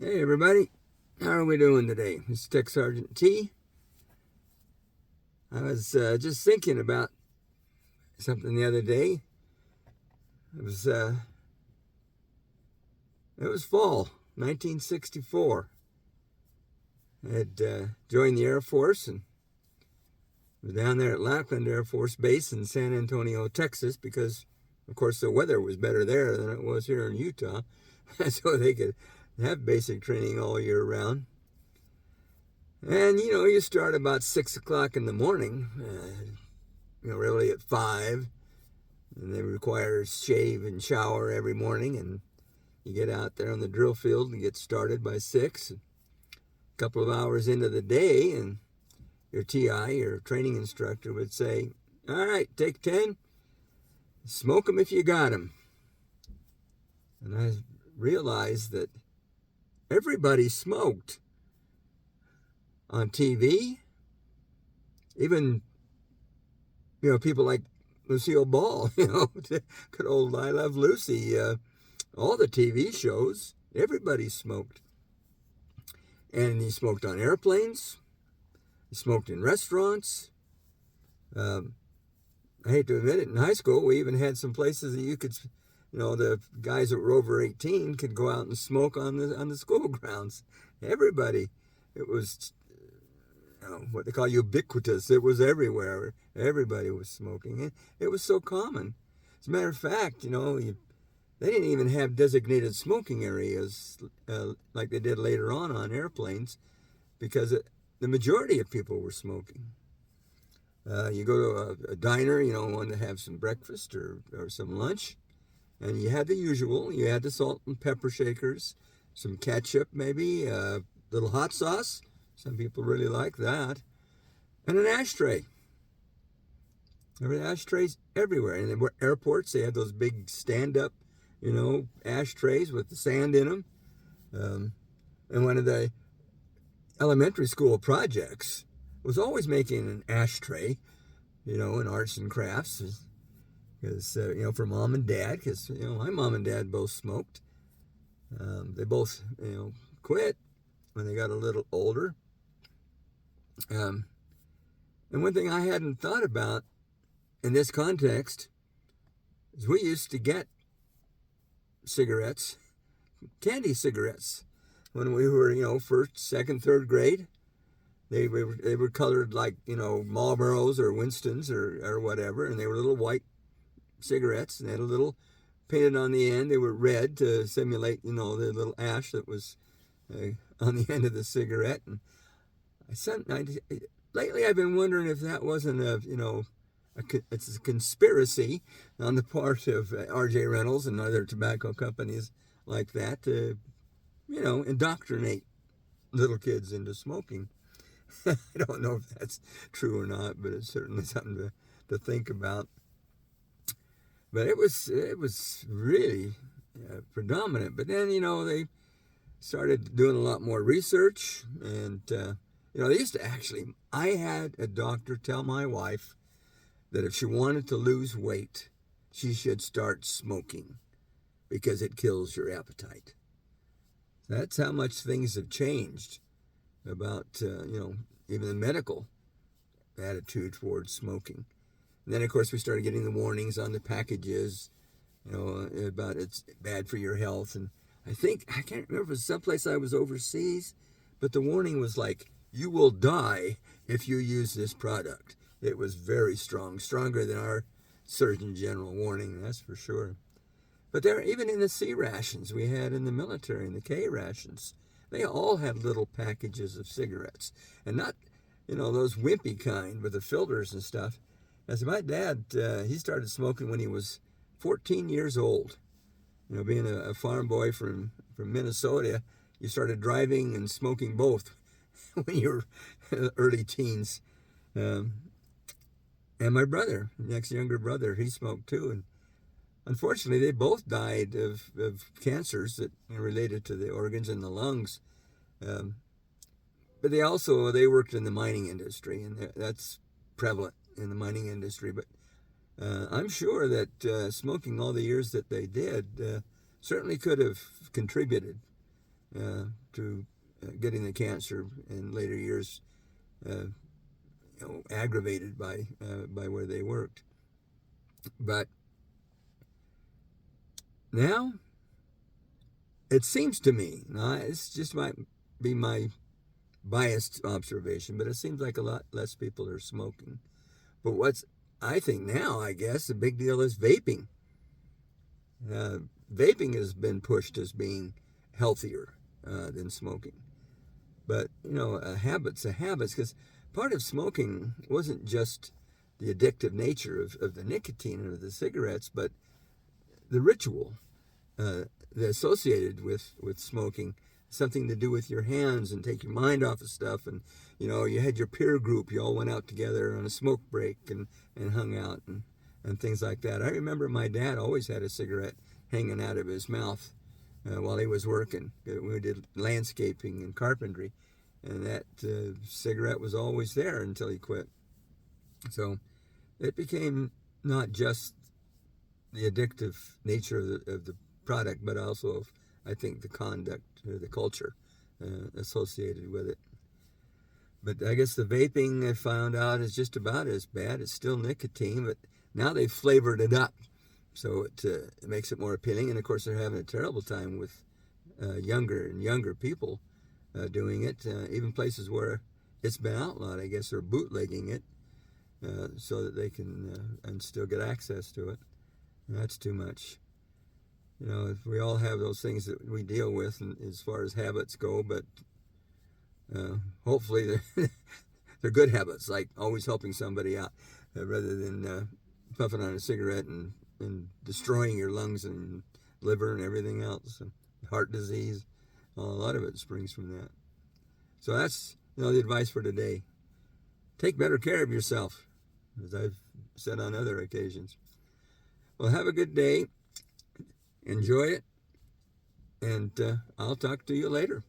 Hey everybody, how are we doing today? It's Tech Sergeant T. I was just thinking about something the other day. It was uh, it was fall, 1964. I had joined the Air Force and was down there at Lackland Air Force Base in San Antonio, Texas, because of course the weather was better there than it was here in Utah, so they could have basic training all year round. And you start about 6 o'clock in the morning. Really at 5, and they require shave and shower every morning, and you get out there on the drill field and get started by 6. A couple of hours into the day, and your TI, your training instructor, would say, all right, take 10, smoke them if you got them. And I realized that everybody smoked on TV. Even people like Lucille Ball, good old I Love Lucy, all the TV shows, everybody smoked. And he smoked on airplanes, he smoked in restaurants. I hate to admit it, in high school, we even had some places that you could, the guys that were over 18 could go out and smoke on the school grounds. Everybody, it was what they call ubiquitous. It was everywhere. Everybody was smoking. It was so common. As a matter of fact, they didn't even have designated smoking areas like they did later on airplanes, because the majority of people were smoking. You go to a diner, want to have some breakfast or some lunch, and you had the usual. You had the salt and pepper shakers, some ketchup maybe, a little hot sauce. Some people really like that. And an ashtray. There were ashtrays everywhere. And in airports, they had those big stand-up, ashtrays with the sand in them. And one of the elementary school projects was always making an ashtray, in arts and crafts. Because, for mom and dad, because, my mom and dad both smoked. They both, quit when they got a little older. And one thing I hadn't thought about in this context is we used to get cigarettes, candy cigarettes, when we were, first, second, third grade. They were colored like, Marlboros or Winstons or whatever, and they were little white cigarettes, and they had a little painted on the end. They were red to simulate, the little ash that was on the end of the cigarette. And lately I've been wondering if that wasn't it's a conspiracy on the part of R.J. Reynolds and other tobacco companies like that to, indoctrinate little kids into smoking. I don't know if that's true or not, but it's certainly something to think about. But it was really predominant. But then, they started doing a lot more research, and they used to I had a doctor tell my wife that if she wanted to lose weight, she should start smoking because it kills your appetite. That's how much things have changed about, even the medical attitude towards smoking. And then, of course, we started getting the warnings on the packages, about it's bad for your health. And I can't remember if it was someplace I was overseas, but the warning was like, you will die if you use this product. It was very strong, stronger than our Surgeon General warning, that's for sure. But there, even in the C rations we had in the military, in the K rations, they all had little packages of cigarettes. And not, those wimpy kind with the filters and stuff. As my dad, he started smoking when he was 14 years old. Being a farm boy from Minnesota, you started driving and smoking both when you were early teens. And my brother, next younger brother, he smoked too. And unfortunately, they both died of cancers that related to the organs and the lungs. But they worked in the mining industry, and that's prevalent in the mining industry. But I'm sure that smoking all the years that they did certainly could have contributed to getting the cancer in later years, aggravated by where they worked. But now it seems to me, now it's just might be my biased observation, but it seems like a lot less people are smoking. But what's I think now, I guess, the big deal is vaping. Vaping has been pushed as being healthier than smoking. But, a habit's a habit, because part of smoking wasn't just the addictive nature of the nicotine or the cigarettes, but the ritual associated with smoking, something to do with your hands and take your mind off of stuff. And, you had your peer group, you all went out together on a smoke break and hung out and things like that. I remember my dad always had a cigarette hanging out of his mouth while he was working. We did landscaping and carpentry, and that cigarette was always there until he quit. So it became not just the addictive nature of the product, but also of, I think, the conduct or the culture associated with it. But I guess the vaping, I found out, is just about as bad. It's still nicotine, but now they've flavored it up, so it makes it more appealing. And of course, they're having a terrible time with younger and younger people doing it. Even places where it's been outlawed, I guess, are bootlegging it so that they can and still get access to it. And that's too much. We all have those things that we deal with as far as habits go, but hopefully they're good habits, like always helping somebody out rather than puffing on a cigarette and destroying your lungs and liver and everything else. And heart disease, a lot of it springs from that. So that's the advice for today. Take better care of yourself, as I've said on other occasions. Well, have a good day. Enjoy it. And I'll talk to you later.